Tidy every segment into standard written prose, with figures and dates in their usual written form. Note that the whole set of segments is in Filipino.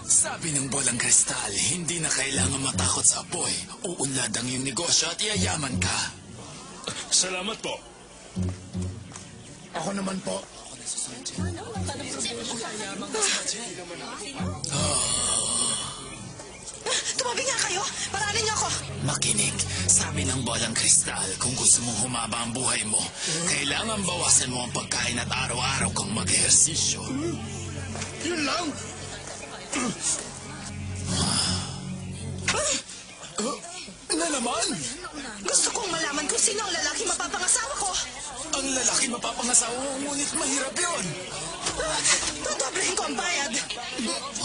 Sabi ng bolang kristal, hindi na kailangan matakot sa apoy. Uunlad ang iyong negosyo at yayaman ka. Salamat po. Ako naman po. Tumabi nga kayo! Paranin niyo ako! Makinig, sabi ng bolang kristal, kung gusto mong humaba ang buhay mo, kailangan bawasan mo ang pagkain at araw-araw kang mag-ehersisyo. Yun lang? Na naman? Gusto kong malaman kung sino ang lalaki mapapangasawa ko! Ang lalaki mapapangasawa mo, ngunit mahirap yun. Dodoblehin ko ang bayad!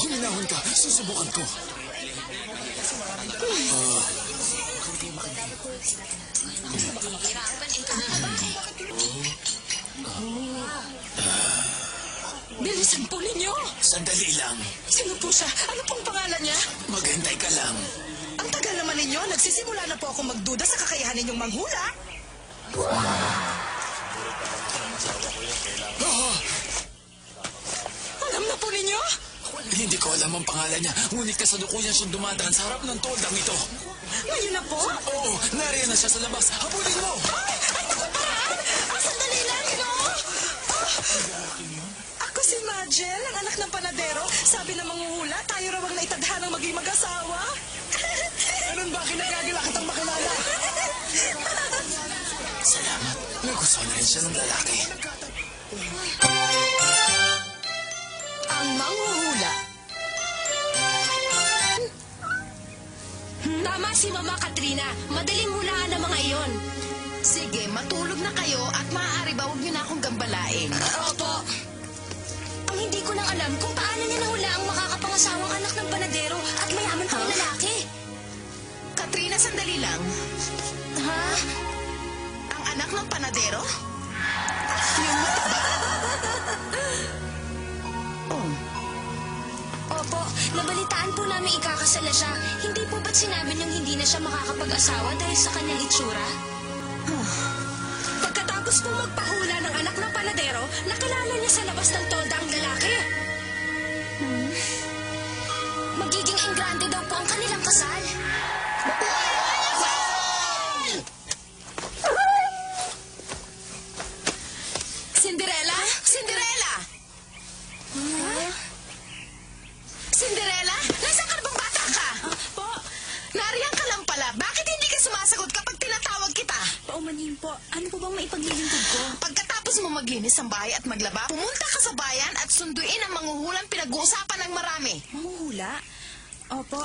Huminahon ka, susubukan ko. Bilisan po ninyo! Sandali lang. Sino po siya? Ano pong pangalan niya? Maghintay ka lang. Ang tagal naman ninyo, nagsisimula na po akong magduda sa kakayahan ninyong manghula. Alam na po ninyo? Hindi ko alam ang pangalan niya, ngunit kasalukuyan siyang dumadaan sa harap ng toldang ito. Ngayon na po? Oo, nariyan na siya sa labas. Habulin mo! Ay, naku, paraan! Sandali lang, Ginoo! Ako si Magel, ang anak ng panadero. Sabi ng manghuhula, tayo raw ang naitadhanang maging mag-asawa. Ganun ba kinagagala kitang makilala? Salamat. Nagustuhan na rin siya ng lalaki. Ang manghuhula. Tama si Mama Katrina. Madaling hulaan ang mga iyon. Sige, matulog na kayo at maaari ba huwag niyo na akong gambalain? Opo. Ang hindi ko lang alam kung paano niya nahula ang makakapangasawang anak ng panadero at mayaman pang lalaki. Katrina, sandali lang. Ha? Ang anak ng panadero? Yung mataba? Oh. Opo, nabalitaan po namin ikakasal na siya. Hindi po ba't sinabi niyang hindi na siya makakapag-asawa dahil sa kanyang itsura? Pagkatapos po magpahula ng anak ng panadero, nakilala niya sa labas ng tolda ang lalaki. Magiging enggrande daw po ang kanilang kasal. Cinderella? Cinderella! Cinderella? Nasaan ka na bang bata ka? Po, Nariyan ka lang pala. Bakit hindi ka sumasagot kapag tinatawag kita? paumanhin po. Ano po bang maipaglilingkod ko? Pagkatapos mo maglinis ang bahay at maglaba, pumunta ka sa bayan at sunduin ang manghuhulang pinag-uusapan ng marami. Manghuhula? Opo.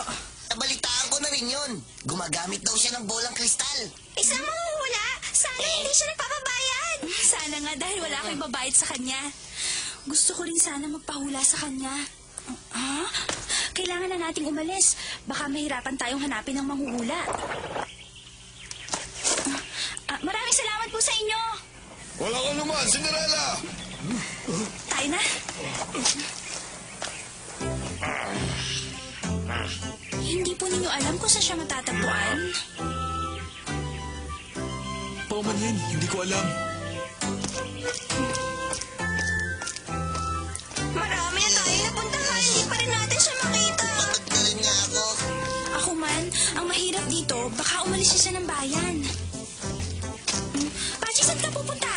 Nabalitaan ko na rin yun. Gumagamit daw siya ng bolang kristal. Isang manghuhula? Sana hindi siya nagpapabayad. Sana nga dahil wala akong babayad sa kanya. Gusto ko rin sana magpahula sa kanya. Ha? Kailangan na nating umalis. Baka mahirapan tayong hanapin ng manghuhula. Maraming salamat po sa inyo. Wala ka naman, Cinderella! Tayo na. Hindi po ninyo alam kung saan siya matatagpuan. Paumanhin, hindi ko alam. Marami na tayo napuntahan. Hindi pa rin natin siya makita. Patagkalin nga ako. Ako man, ang mahirap dito, baka umalis siya ng bayan. Pachi, saan ka pupunta?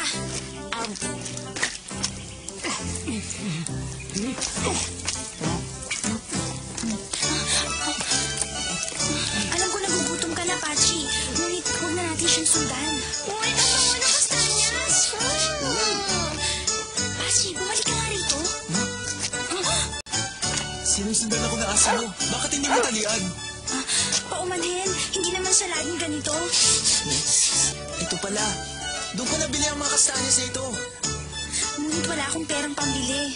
Alam ko nagugutom ka na, Pachi. Ngunit huwag na natin siyang sundan. Uy, ang mga na kastanyas! Pachi, bumalik ka nga rito. Sinusundan ako ng asa mo. Bakit hindi mo talian? Paumanhin, hindi naman siya laging ganito. Ito pala. Doon ko nabili ang mga kastanyas na ito. Ngunit wala akong perang pambili.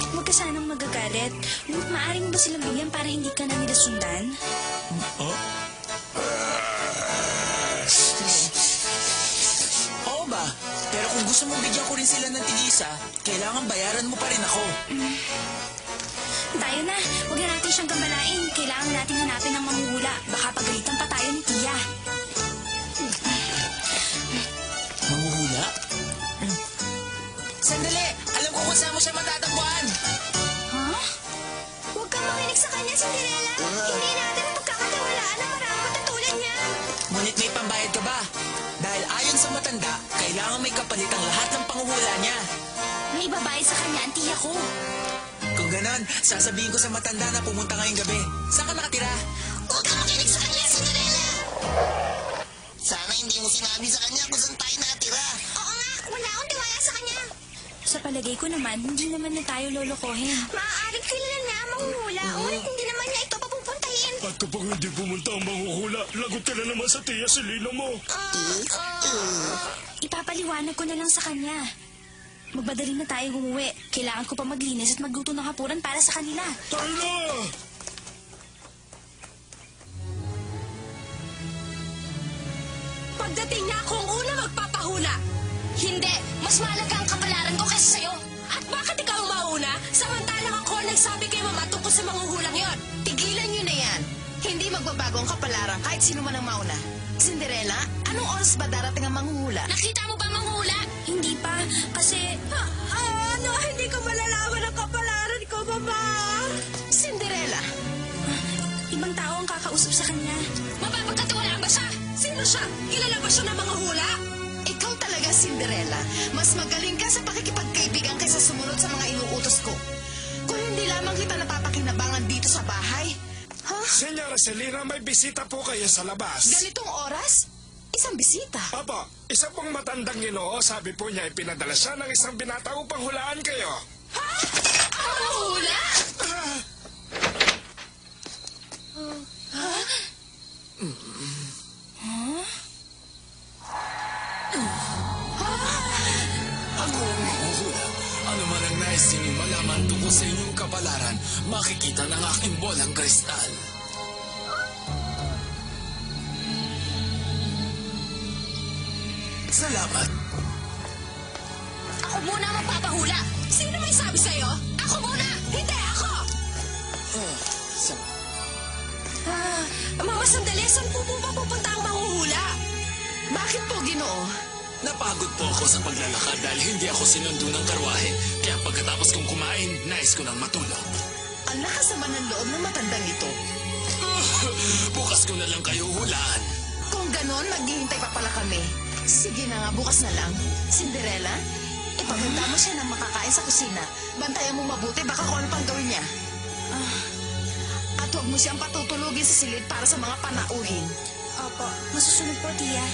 Huwag ka sanang magagalit. Ngunit maaari mo ba silang bigyan para hindi ka na nila sundan? Oo ba? Pero kung gusto mo bigyan ko rin sila ng tigisa, kailangan bayaran mo pa rin ako. Tayo na. Huwag na natin siyang gambalain. Kailangan natin hanapin ang manghuhula. Baka pagalitan pa tayo ni Tia. Manghuhula? Sandali, alam ko kung saan mo siya matatagpuan. ipapalit ang lahat ng panguhula niya. May ibabayad sa kanya ang tiya ko. Kung ganon, sasabihin ko sa matanda na pumunta ngayong gabi. Saan ka nakatira? Huwag ka makinig sa kanya, Cinderella! Sana hindi mo sinabi sa kanya kung saan tayo nakatira. Oo nga, wala akong tiwala sa kanya. Sa palagay ko naman, hindi naman na tayo lolokohin. Maaaring kilala niya ang manghuhula, ngunit hindi naman niya ito papupuntahin. At kapag hindi pumunta ang manghuhula, lagot ka na naman sa tiya si Lilo mo. Ipapaliwanag ko na lang sa kanya. Magmadali na tayo umuwi. Kailangan ko pa maglinis at magluto ng hapunan para sa kanila. Tayo na! Pagdating niya ako ang una magpapahula. Hindi! Mas mahalaga ang kapalaran ko kaysa sa'yo. At bakit ikaw ang mauna? Samantalang ako ang nagsabi kay Mama tungkol sa manghuhulang yon. Tigilan nyo na yan. Hindi magbabago ang kapalaran kahit sino man ang mauna. Cinderella, anong oras ba darating ang manghuhula? Nakita mo ba manghuhula? Hindi pa, kasi... Ano? Hindi ko malalaman ang kapalaran ko, Mama. Cinderella, Ibang tao ang kakausap sa kanya. Mapapagkatiwalaan ba siya? Sino siya? Kilala ba siya ng mga hula? ikaw talaga, Cinderella. Mas magaling ka sa pakikipagkaibigan kaysa sumunod sa mga inuutos ko. Kung hindi lamang kita napapakinabangan dito sa bahay. Ha? Senyora Selina, may bisita po kayo sa labas. Ganitong oras? Isang bisita. Apo, isa pong matandang ginoo, sabi po niya ipinadala siya ng isang binata upang hulaan kayo. Hula? Ako ang manghuhula. Ano man ang nais ninyong malaman tungkol sa inyong kapalaran, makikita ng aking bolang kristal. Salamat. Ako muna ang magpapahula. Sino may sabi sa'yo? Ako muna! Hindi ako! Mama, sandali. Saan po ba pupunta ang manghuhula? Bakit po, Ginoo? Napagod po ako sa paglalakad dahil hindi ako sinundo ng karwahe. Kaya pagkatapos kong kumain, nais ko nang matulog. Ang lakas naman ng loob ng matandang ito. Bukas ko na lang kayo hulaan. Kung ganon, maghihintay pa pala kami. Sige na nga, bukas na lang. Cinderella, ipaganda mo siya ng makakain sa kusina. Bantayan mo mabuti, baka kung ano pang gawin niya. At huwag mo siyang patutulugin sa silid para sa mga panauhin. Opo, masusunod po, tiya.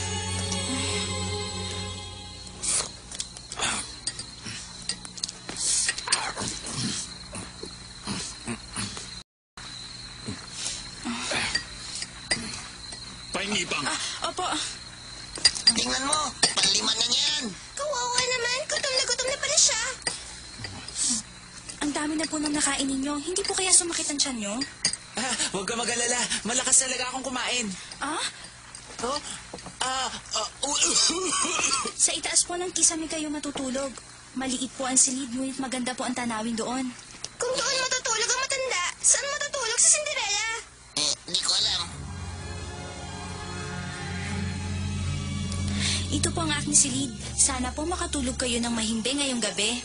Paingipang. Opo. Tingnan mo, panlima na niyan. Kawawa naman. Gutom na pala siya. Ang dami na po nang nakain ninyo. Hindi po kaya sumakit ang tiyan nyo? Huwag ka mag-alala. Malakas talaga akong kumain. Ah? Oh? Sa itaas po ng kisame kayo matutulog. Maliit po ang silid, ngunit maganda po ang tanawin doon. Kung doon matutulog ang matanda, saan matutulog si Cinderella? Di ko alam. Ito po ang aking silid. Sana po makatulog kayo ng mahimbing ngayong gabi.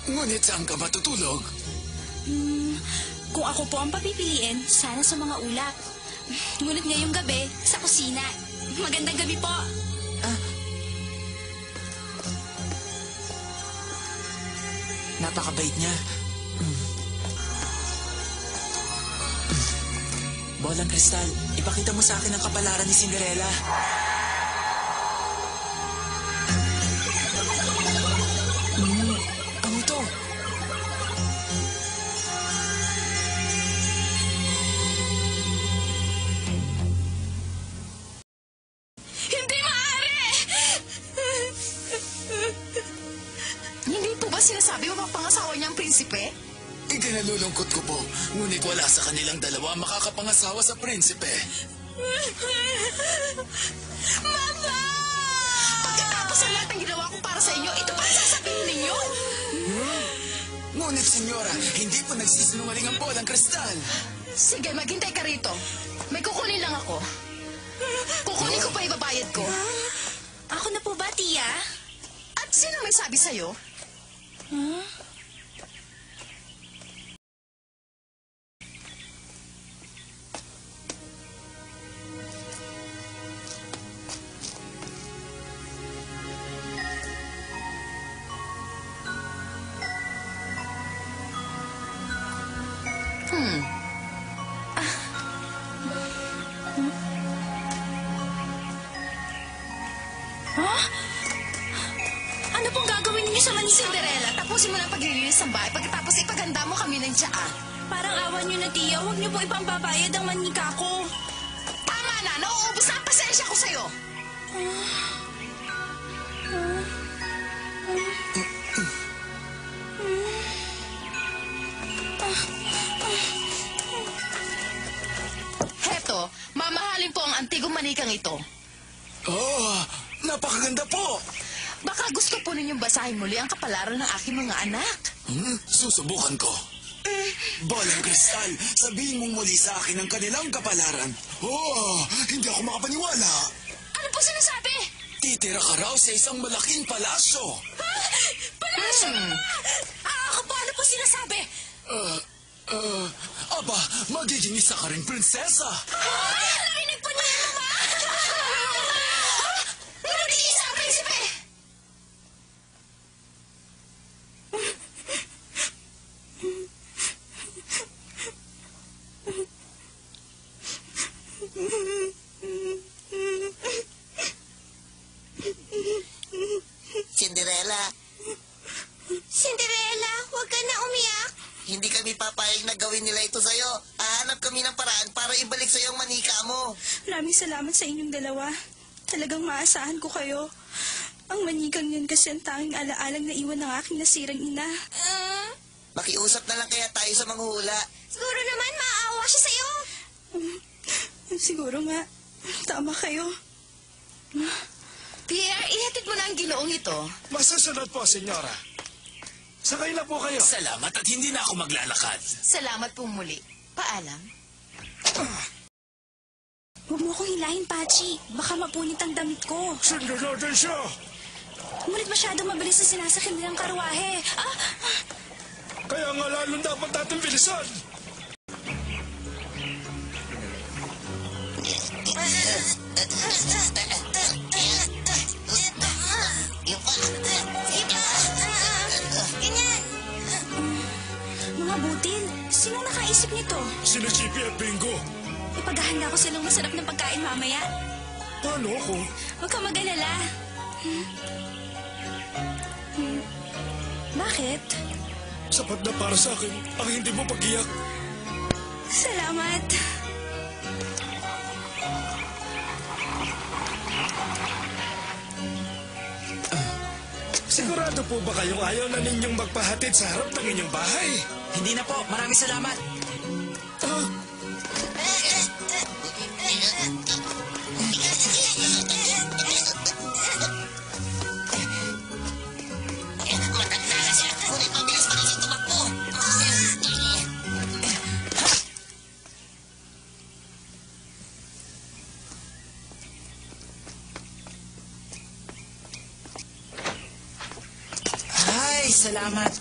Ngunit saan ka matutulog? Kung ako po ang papipiliin, sana sa mga ulap. Ngunit ngayong gabi, sa kusina. Magandang gabi po. Napakabait niya. Bolang kristal, ipakita mo sa akin ang kapalaran ni Cinderella. Ano ito? Hindi maaari! Hindi po ba sinasabi mo pangasawa niyang prinsipe? Ikinalulungkot ko po, ngunit wala sa kanilang dalawa makakapangasawa sa prinsipe. Mama! Pagkatapos sa lahat ng ginawa ko para sa inyo, ito pa ang sasabihin ninyo? Ngunit senyora, hindi po nagsisinungaling ang bolang kristal. Sige, maghintay ka rito. May kukunin lang ako. Kukunin ko pa ibabayad ko. Ako na po ba, tiya? At sino may sabi sa'yo? tapusin mo na ang paglilinis ng bahay pagkatapos ipaganda mo kami ng tiyaan. Parang awan niyo na, Tia. Huwag niyo po ipambabayad ang manika ko. Tama na, nauubos na ang pasensya ko sa'yo. Heto, mamahalin po ang antigong manikang ito. Oh, napakaganda po. Baka gusto po ninyong basahin muli ang kapalaran ng aking mga anak. Susubukan ko. Bolang kristal, sabihin mong muli sa akin ang kanilang kapalaran. Oh, hindi ako makapaniwala. Ano po sinasabi? Titira ka raw sa isang malaking palasyo. Palasyo! Ano po sinasabi? Aba, magiging isa ka ring prinsesa. Narinig po niyo yan, Mama? Narinig sa prinsipe! Cinderella, Cinderella, huwag ka na umiyak. hindi kami papayag na gawin nila ito sa'yo. Hahanap kami ng paraan para ibalik sa'yo ang manika mo. Maraming salamat sa inyong dalawa. Talagang maasahan ko kayo. Ang manikang yun kasi ang tanging alaalang na iwan ng aking nasirang ina. Makiusap na lang kaya tayo sa manghuhula. Siguro naman maaawa siya sa'yo. Siguro nga. Tama kayo. Pierre, ihatid mo na ang ginoong ito. Masusunod po, senyora. Sakay na po kayo. Salamat at hindi na ako maglalakad. Salamat po muli. Paalam. Huwag mo akong hilahin, Pachi. Baka mapunit ang damit ko. Sundan natin siya. Ngunit masyadong mabilis na sinasakyan nilang karwahe. Kaya nga lalong dapat natin bilisan. Mga butil, sinong nakaisip nito? Sina Chippy at Bingo. Ipaghahanda ko silang masarap ng pagkain mamaya. Paano ako? Huwag kang mag-alala. Bakit? Sapat na para sa akin ang hindi mo pag-iyak. Salamat. Sigurado po ba kayong ayaw na ninyong magpahatid sa harap ng inyong bahay? Hindi na po. Maraming salamat. Ah, Matanda na siya, ngunit mabilis pa rin siya tumakbo. Ay, salamat.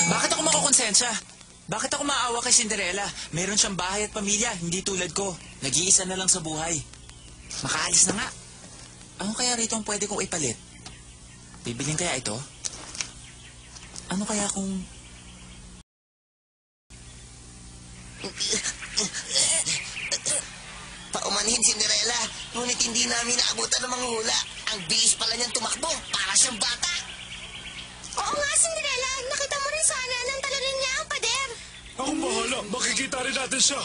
Bakit ako makukonsensya? Bakit ako maawa kay Cinderella? Meron siyang bahay at pamilya, hindi tulad ko. Nag-iisa na lang sa buhay. Makaalis na nga. Ano kaya rito ang pwede kong ipalit? Bibiling kaya ito? Ano kaya kung... Paumanhin, Cinderella. Ngunit hindi namin naabutan ng manghuhula. Ang bilis pala niyang tumakbo, para siyang bata. Oo nga, Cinderella. Nakita mo rin sana nang talunin niya ang pader. akong bahala. Makikita rin natin siya.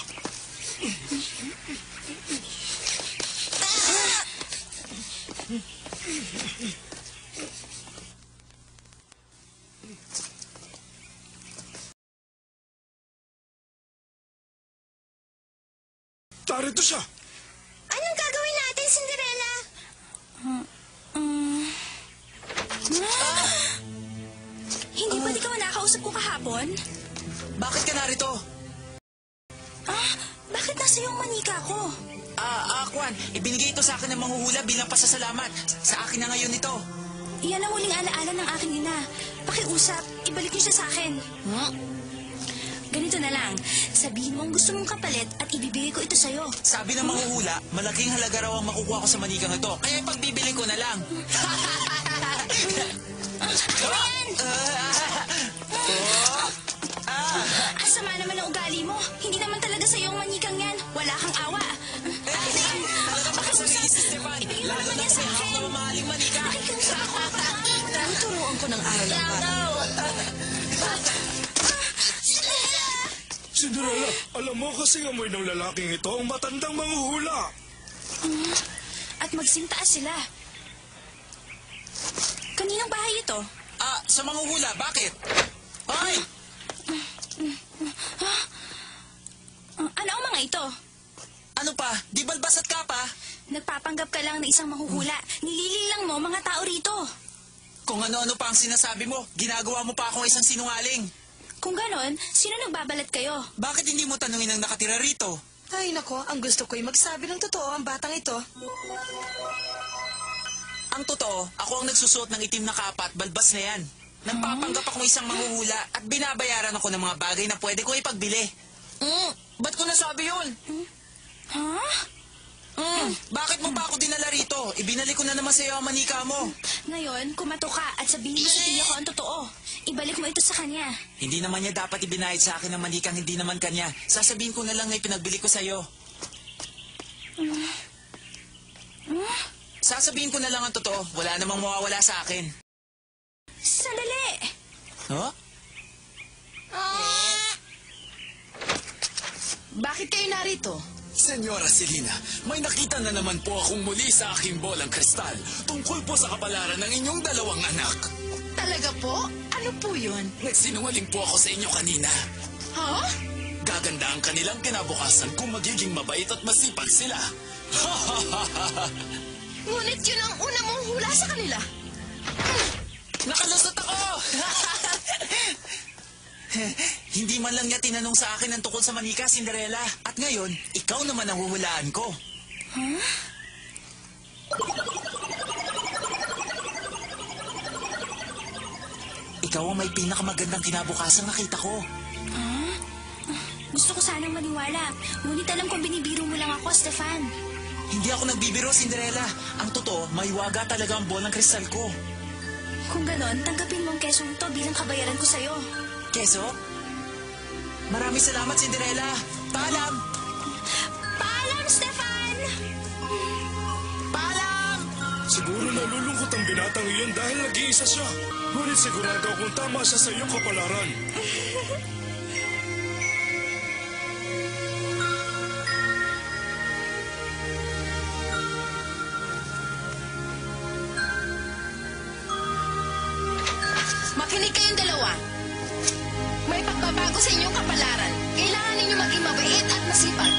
Narito siya. Anong gagawin natin, Cinderella? Hindi ba di ka nakausap ko kahapon? Bakit ka narito? Bakit nasa yung manika ko? Kwan, ibinigay ito sa akin ng manghuhula bilang pasasalamat. Sa akin na ngayon ito. Iyan ang huling alaala ng aking ina. Pakiusap, ibalik niyo siya sa akin. Ganito na lang. Sabihin mo ang gusto mong kapalit at ibibigay ko ito sa'yo. Sabi ng manghuhula, malaking halaga raw ang makukuha ko sa manikang ito. Kaya ipagbibili ko na lang. Ano yan? Ang sama naman ang ugali mo. Hindi naman talaga sa'yo ang manikang yan. Wala kang awa. Talaga makasarili si Stefan. Ibigay mo Lalo naman na yan sa sa akin. na mamahaling manika. Nakikiusap ako. Tuturuan ko ng aral ang bata. Cinderella, alam mo kasi amoy ng lalaking ito ang matandang manghuhula. At magsintaas sila. Kaninang bahay ito? Sa manghuhula, bakit? Hoy! Ano ang mga ito? Ano pa? Di balbas at kapa? Nagpapanggap ka lang na isang mahuhula. Nililin lang mo mga tao rito. Kung ano-ano pa ang sinasabi mo, ginagawa mo pa akong isang sinungaling. Kung ganon, sino nagbabalat kayo? Bakit hindi mo tanungin ang nakatira rito? Ay, nako, ang gusto ko'y magsabi ng totoo ang batang ito. Ang totoo, ako ang nagsusuot ng itim na kapa at balbas na yan. Nagpapanggap akong isang manghuhula at binabayaran ako ng mga bagay na pwede ko ipagbili. Ba't ko nasabi yun? Ha? Bakit mo pa ako dinala rito? Ibinalik ko na naman sa iyo ang manika mo. Ngayon, kumato ka at sabihin mo sa tiya ko ang totoo. Ibalik mo ito sa kanya. Hindi naman niya dapat ibinayad sa akin ang manikang hindi naman kanya. Sasabihin ko na lang na ipinagbili ko sa iyo. Sasabihin ko na lang ang totoo. Wala namang mawawala sa akin. Sandali! Huh? Bakit kayo narito? Senyora Selina, may nakita na naman po akong muli sa aking bolang kristal tungkol po sa kapalaran ng inyong dalawang anak. Talaga po? Ano po yun? Nagsinungaling po ako sa inyo kanina. Ha? Gaganda ang kanilang kinabukasan kung magiging mabait at masipag sila. Ngunit yun ang una mong hula sa kanila. Nakalusot ako! Hindi man lang niya tinanong sa akin ang tungkol sa manika, Cinderella. At ngayon, ikaw naman ang huhulaan ko. Ikaw ang may pinakamagandang kinabukasan nakita ko. Gusto ko sanang maniwala. Ngunit alam ko binibiro mo lang ako, Stefan. Hindi ako nagbibiro, Cinderella. Ang totoo, may waga talaga ang bolang kristal ko. Kung ganon, tanggapin mo ang kesong ito bilang kabayaran ko sa'yo. Keso? Maraming salamat, Cinderella. Paalam! Paalam, Stefan! Paalam! Siguro nalulungkot ang binatang iyon dahil nag-iisa siya. Ngunit sigurado akong tama siya sa iyong kapalaran. Makinig kayong dalawa. May pagbabago sa inyong kapalaran. Kailangan ninyo maging mabait at masipag.